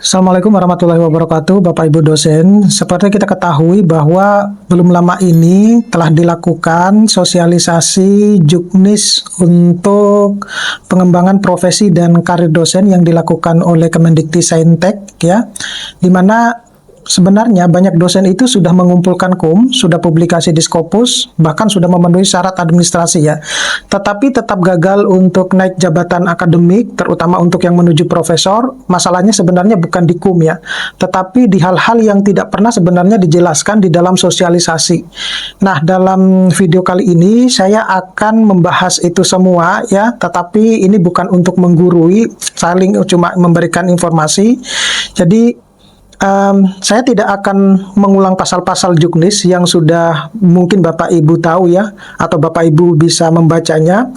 Assalamualaikum warahmatullahi wabarakatuh, Bapak Ibu dosen. Seperti kita ketahui bahwa belum lama ini telah dilakukan sosialisasi Juknis untuk pengembangan profesi dan karir dosen yang dilakukan oleh Kemendikti-Saintek, ya, di mana sebenarnya banyak dosen itu sudah mengumpulkan sudah publikasi di Scopus, bahkan sudah memenuhi syarat administrasi ya. Tetapi tetap gagal untuk naik jabatan akademik, terutama untuk yang menuju profesor. Masalahnya sebenarnya bukan di ya, tetapi di hal-hal yang tidak pernah sebenarnya dijelaskan di dalam sosialisasi. Nah, dalam video kali ini saya akan membahas itu semua ya, tetapi ini bukan untuk menggurui, saling cuma memberikan informasi. Jadi saya tidak akan mengulang pasal-pasal Juknis yang sudah mungkin Bapak Ibu tahu ya, atau Bapak Ibu bisa membacanya.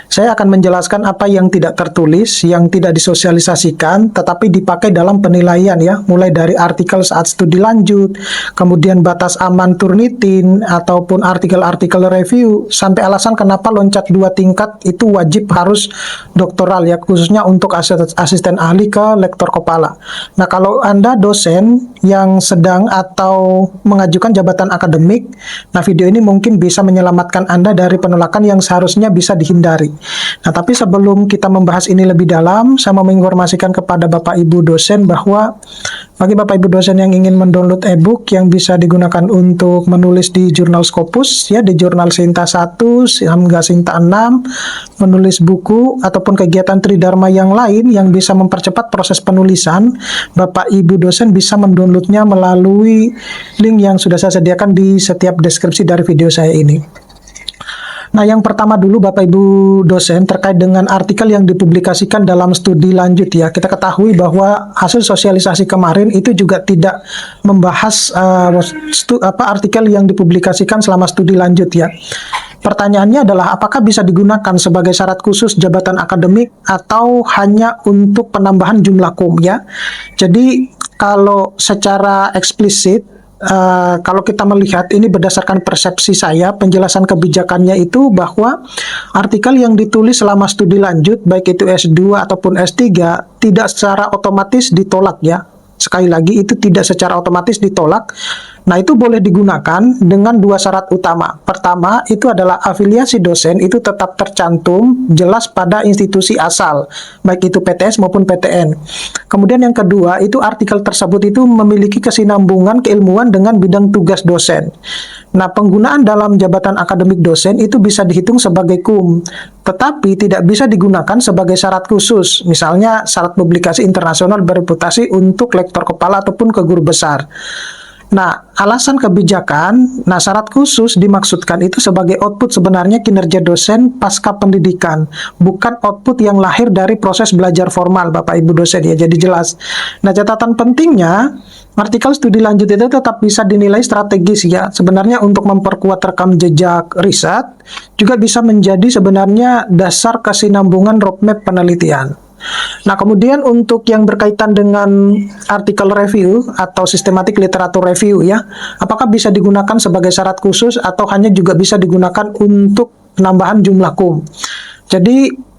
Saya akan menjelaskan apa yang tidak tertulis, yang tidak disosialisasikan, tetapi dipakai dalam penilaian ya, mulai dari artikel saat studi lanjut, kemudian batas aman Turnitin, ataupun artikel-artikel review, sampai alasan kenapa loncat 2 tingkat itu wajib harus doktoral ya, khususnya untuk asisten ahli ke lektor kepala. Nah, kalau Anda dosen yang sedang atau mengajukan jabatan akademik, nah video ini mungkin bisa menyelamatkan Anda dari penolakan yang seharusnya bisa dihindari. Nah, tapi sebelum kita membahas ini lebih dalam, saya mau menginformasikan kepada Bapak Ibu dosen bahwa bagi Bapak Ibu dosen yang ingin mendownload e-book yang bisa digunakan untuk menulis di jurnal Scopus ya, di jurnal Sinta 1 hingga Sinta 6, menulis buku ataupun kegiatan Tridharma yang lain yang bisa mempercepat proses penulisan, Bapak Ibu dosen bisa mendownloadnya melalui link yang sudah saya sediakan di setiap deskripsi dari video saya ini. Nah, yang pertama dulu Bapak Ibu dosen terkait dengan artikel yang dipublikasikan dalam studi lanjut ya. Kita ketahui bahwa hasil sosialisasi kemarin itu juga tidak membahas artikel yang dipublikasikan selama studi lanjut ya. Pertanyaannya adalah apakah bisa digunakan sebagai syarat khusus jabatan akademik atau hanya untuk penambahan jumlah ya. Jadi kalau secara eksplisit, kalau kita melihat ini berdasarkan persepsi saya, penjelasan kebijakannya itu bahwa artikel yang ditulis selama studi lanjut, baik itu S2 ataupun S3, tidak secara otomatis ditolak ya. Sekali lagi, itu tidak secara otomatis ditolak. Nah, itu boleh digunakan dengan 2 syarat utama. Pertama, itu adalah afiliasi dosen itu tetap tercantum jelas pada institusi asal, baik itu PTS maupun PTN. Kemudian yang kedua, itu artikel tersebut itu memiliki kesinambungan keilmuan dengan bidang tugas dosen. Nah, penggunaan dalam jabatan akademik dosen itu bisa dihitung sebagai tetapi tidak bisa digunakan sebagai syarat khusus, misalnya syarat publikasi internasional bereputasi untuk lektor kepala ataupun ke guru besar. Nah, alasan kebijakan, syarat khusus dimaksudkan itu sebagai output sebenarnya kinerja dosen pasca pendidikan, bukan output yang lahir dari proses belajar formal, Bapak Ibu dosen ya, jadi jelas. Nah, catatan pentingnya, artikel studi lanjut itu tetap bisa dinilai strategis ya, sebenarnya untuk memperkuat rekam jejak riset, juga bisa menjadi sebenarnya dasar kesinambungan roadmap penelitian. Nah, kemudian untuk yang berkaitan dengan artikel review atau sistematik literatur review ya, apakah bisa digunakan sebagai syarat khusus atau hanya juga bisa digunakan untuk penambahan jumlah Jadi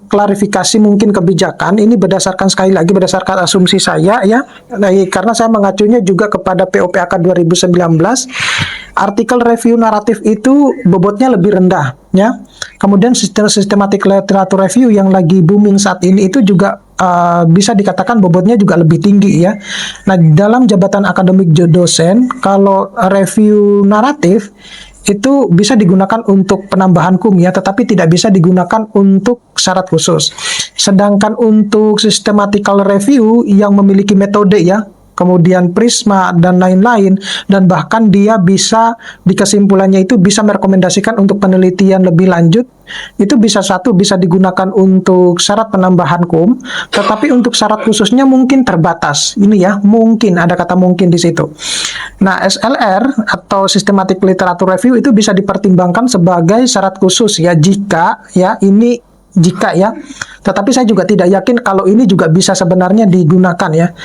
klarifikasi mungkin kebijakan ini sekali lagi berdasarkan asumsi saya ya, karena saya mengacunya juga kepada POPAK 2019. Artikel review naratif itu bobotnya lebih rendah ya. Kemudian sistematik literatur review yang lagi booming saat ini itu juga bisa dikatakan bobotnya juga lebih tinggi ya. Nah, dalam jabatan akademik dosen, kalau review naratif itu bisa digunakan untuk penambahan ya, tetapi tidak bisa digunakan untuk syarat khusus. Sedangkan untuk systematical review yang memiliki metode ya, kemudian prisma dan lain-lain, dan bahkan dia bisa di kesimpulannya itu bisa merekomendasikan untuk penelitian lebih lanjut, itu bisa digunakan untuk syarat penambahan tetapi untuk syarat khususnya mungkin terbatas. Ini ya, mungkin ada kata mungkin di situ. Nah, SLR atau Systematic Literature Review itu bisa dipertimbangkan sebagai syarat khusus ya, jika ya, tetapi saya juga tidak yakin kalau ini juga bisa sebenarnya digunakan ya.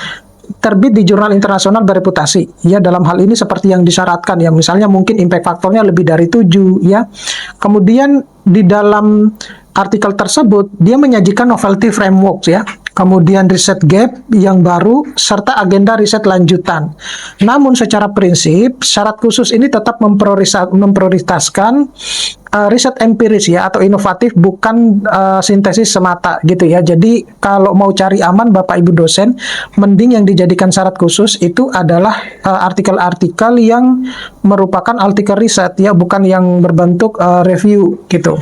Terbit di jurnal internasional bereputasi ya, dalam hal ini seperti yang disyaratkan ya, misalnya mungkin impact faktornya lebih dari 7 ya. Kemudian di dalam artikel tersebut dia menyajikan novelty framework ya. kemudian riset gap yang baru, serta agenda riset lanjutan. Namun secara prinsip, syarat khusus ini tetap memprioritaskan riset empiris ya, atau inovatif, bukan sintesis semata gitu ya. Jadi kalau mau cari aman Bapak Ibu dosen, mending yang dijadikan syarat khusus itu adalah artikel-artikel yang merupakan artikel riset ya, bukan yang berbentuk review gitu.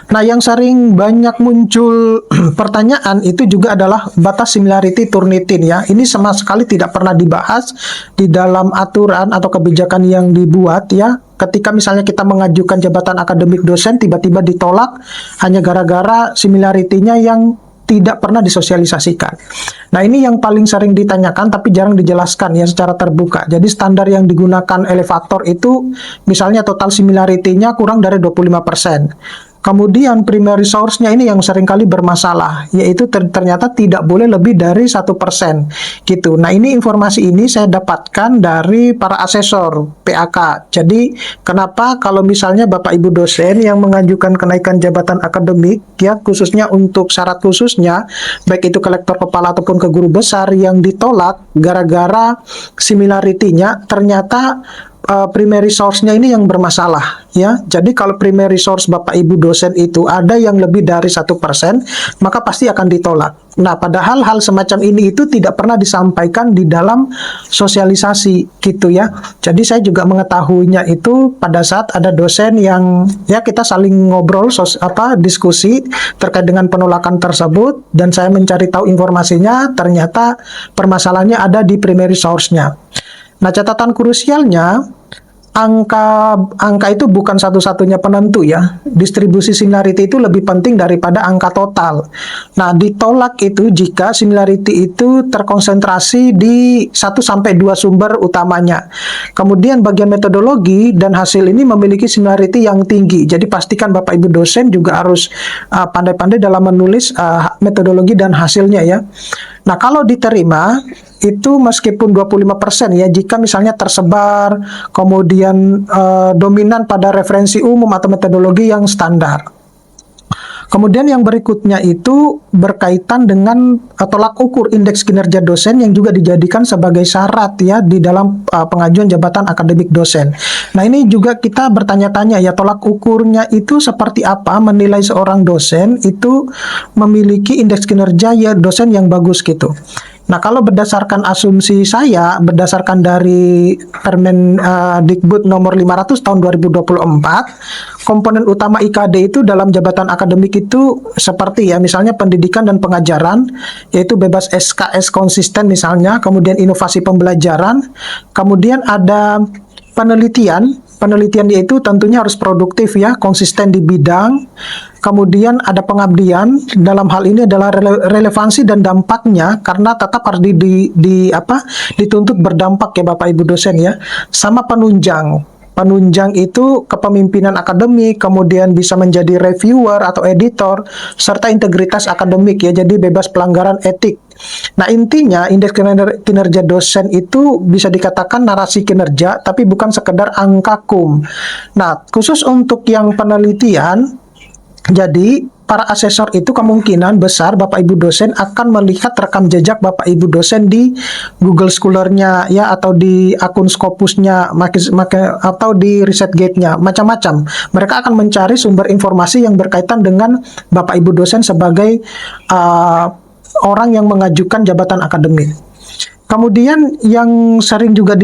Nah, yang sering banyak muncul pertanyaan itu juga adalah batas similarity Turnitin ya. Ini sama sekali tidak pernah dibahas di dalam aturan atau kebijakan yang dibuat ya. Ketika misalnya kita mengajukan jabatan akademik dosen tiba-tiba ditolak hanya gara-gara similarity-nya yang tidak pernah disosialisasikan. Nah, ini yang paling sering ditanyakan tapi jarang dijelaskan ya secara terbuka. Jadi standar yang digunakan elevator itu misalnya total similarity-nya kurang dari 25%. Kemudian primary source-nya ini yang seringkali bermasalah, yaitu ternyata tidak boleh lebih dari 1% gitu. Nah, ini informasi ini saya dapatkan dari para asesor PAK. Jadi, kenapa kalau misalnya Bapak Ibu dosen yang mengajukan kenaikan jabatan akademik ya, khususnya untuk syarat khususnya, baik itu ke lektor kepala ataupun ke guru besar, yang ditolak gara-gara similarity-nya ternyata primary source-nya ini yang bermasalah ya. Jadi kalau primary source Bapak Ibu dosen itu ada yang lebih dari 1%, maka pasti akan ditolak. Nah, padahal hal semacam ini itu tidak pernah disampaikan di dalam sosialisasi gitu ya. Jadi saya juga mengetahuinya itu pada saat ada dosen yang ya kita saling ngobrol diskusi terkait dengan penolakan tersebut, dan saya mencari tahu informasinya, ternyata permasalahannya ada di primary source-nya. Nah, catatan krusialnya, angka itu bukan satu-satunya penentu ya. Distribusi similarity itu lebih penting daripada angka total. Nah, ditolak itu jika similarity itu terkonsentrasi di 1-2 sumber utamanya. Kemudian bagian metodologi dan hasil ini memiliki similarity yang tinggi. Jadi pastikan Bapak Ibu dosen juga harus pandai-pandai dalam menulis metodologi dan hasilnya ya. Nah, kalau diterima itu meskipun 25% ya, jika misalnya tersebar, kemudian dominan pada referensi umum atau metodologi yang standar. Kemudian yang berikutnya itu berkaitan dengan tolak ukur indeks kinerja dosen yang juga dijadikan sebagai syarat ya di dalam pengajuan jabatan akademik dosen. Nah, ini juga kita bertanya-tanya ya, tolak ukurnya itu seperti apa menilai seorang dosen itu memiliki indeks kinerja ya dosen yang bagus gitu. Nah, kalau berdasarkan asumsi saya, berdasarkan dari Permen Dikbud nomor 500 tahun 2024, komponen utama IKD itu dalam jabatan akademik itu seperti ya, misalnya pendidikan dan pengajaran, yaitu bebas SKS konsisten misalnya, kemudian inovasi pembelajaran, kemudian ada penelitian yaitu tentunya harus produktif ya, konsisten di bidang. Kemudian ada pengabdian, dalam hal ini adalah relevansi dan dampaknya, karena tetap harus dituntut berdampak ya Bapak Ibu dosen ya. Sama penunjang. Penunjang itu kepemimpinan akademik, kemudian bisa menjadi reviewer atau editor, serta integritas akademik ya, jadi bebas pelanggaran etik. Nah, intinya indeks kinerja dosen itu bisa dikatakan narasi kinerja, tapi bukan sekedar angka kum. Nah, khusus untuk yang penelitian, jadi para asesor itu kemungkinan besar Bapak Ibu dosen akan melihat rekam jejak Bapak Ibu dosen di Google Scholar-nya ya, atau di akun Scopus-nya atau di ResearchGate-nya, macam-macam. Mereka akan mencari sumber informasi yang berkaitan dengan Bapak Ibu dosen sebagai orang yang mengajukan jabatan akademik. Kemudian yang sering juga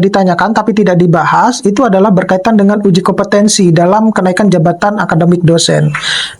ditanyakan tapi tidak dibahas itu adalah berkaitan dengan uji kompetensi dalam kenaikan jabatan akademik dosen.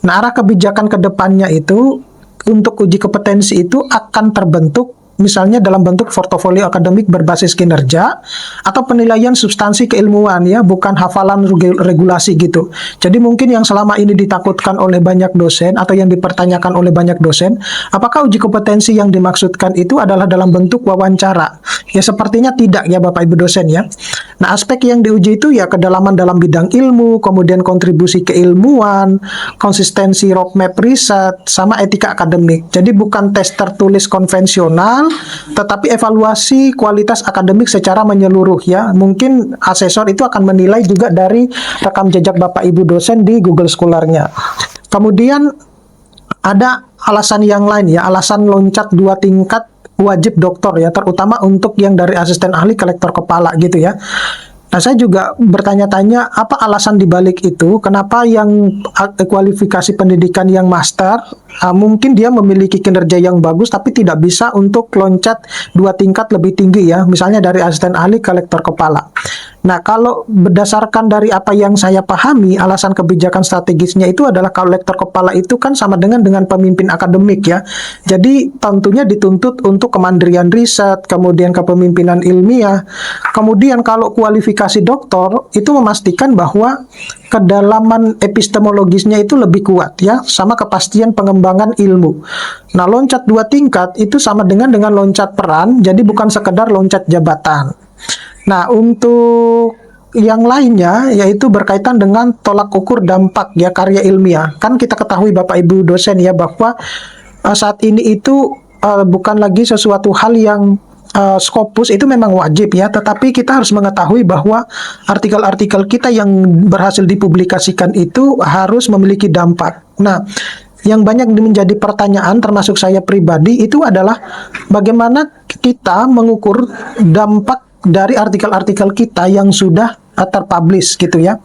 Nah, arah kebijakan ke depannya itu untuk uji kompetensi itu akan terbentuk misalnya dalam bentuk portofolio akademik berbasis kinerja atau penilaian substansi keilmuan ya, bukan hafalan regulasi gitu. Jadi mungkin yang selama ini ditakutkan oleh banyak dosen atau yang dipertanyakan oleh banyak dosen, apakah uji kompetensi yang dimaksudkan itu adalah dalam bentuk wawancara? Ya, sepertinya tidak ya Bapak Ibu dosen ya. Nah, aspek yang diuji itu ya kedalaman dalam bidang ilmu, kemudian kontribusi keilmuan, konsistensi roadmap riset, sama etika akademik. Jadi bukan tes tertulis konvensional, tetapi evaluasi kualitas akademik secara menyeluruh ya. Mungkin asesor itu akan menilai juga dari rekam jejak Bapak Ibu dosen di Google Scholar-nya. Kemudian ada alasan yang lain ya, alasan loncat 2 tingkat wajib doktor ya, terutama untuk yang dari asisten ahli ke lektor kepala gitu ya. Nah, saya juga bertanya-tanya apa alasan dibalik itu, kenapa yang kualifikasi pendidikan yang master, mungkin dia memiliki kinerja yang bagus, tapi tidak bisa untuk loncat 2 tingkat lebih tinggi ya, misalnya dari asisten ahli ke lektor kepala. Nah, kalau berdasarkan dari apa yang saya pahami, alasan kebijakan strategisnya itu adalah kalau lektor kepala itu kan sama dengan pemimpin akademik ya. Jadi tentunya dituntut untuk kemandirian riset, kemudian kepemimpinan ilmiah. Kemudian kalau kualifikasi doktor itu memastikan bahwa kedalaman epistemologisnya itu lebih kuat ya, sama kepastian pengembangan ilmu. Nah, loncat 2 tingkat itu sama dengan loncat peran, jadi bukan sekedar loncat jabatan. Nah, untuk yang lainnya yaitu berkaitan dengan tolak ukur dampak ya karya ilmiah. Kan kita ketahui Bapak Ibu dosen ya bahwa saat ini itu bukan lagi sesuatu hal yang Scopus itu memang wajib ya, tetapi kita harus mengetahui bahwa artikel-artikel kita yang berhasil dipublikasikan itu harus memiliki dampak. Nah, yang banyak menjadi pertanyaan termasuk saya pribadi itu adalah bagaimana kita mengukur dampak dari artikel-artikel kita yang sudah terpublish gitu ya.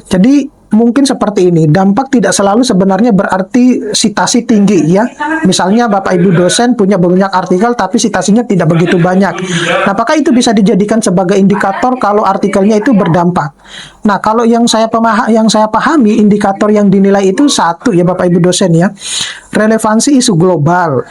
Jadi mungkin seperti ini, dampak tidak selalu sebenarnya berarti citasi tinggi ya. Misalnya Bapak Ibu dosen punya banyak artikel tapi citasinya tidak begitu banyak. Nah, apakah itu bisa dijadikan sebagai indikator kalau artikelnya itu berdampak? Nah, kalau yang saya pahami indikator yang dinilai itu satu ya Bapak Ibu dosen ya. Relevansi isu global.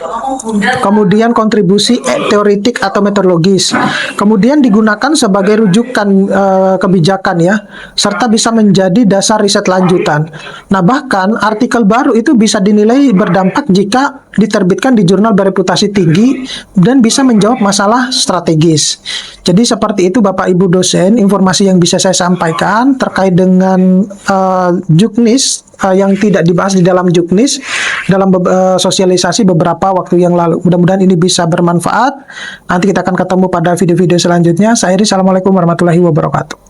Kemudian kontribusi teoritik atau metodologis. Kemudian digunakan sebagai rujukan kebijakan ya, serta bisa menjadi dasar riset lanjutan. Nah, bahkan artikel baru itu bisa dinilai berdampak jika diterbitkan di jurnal bereputasi tinggi dan bisa menjawab masalah strategis. Jadi seperti itu Bapak Ibu dosen, informasi yang bisa saya sampaikan terkait dengan juknis yang tidak dibahas di dalam juknis dalam sosialisasi beberapa waktu yang lalu. Mudah-mudahan ini bisa bermanfaat. Nanti kita akan ketemu pada video-video selanjutnya. Saya Iri, assalamualaikum warahmatullahi wabarakatuh.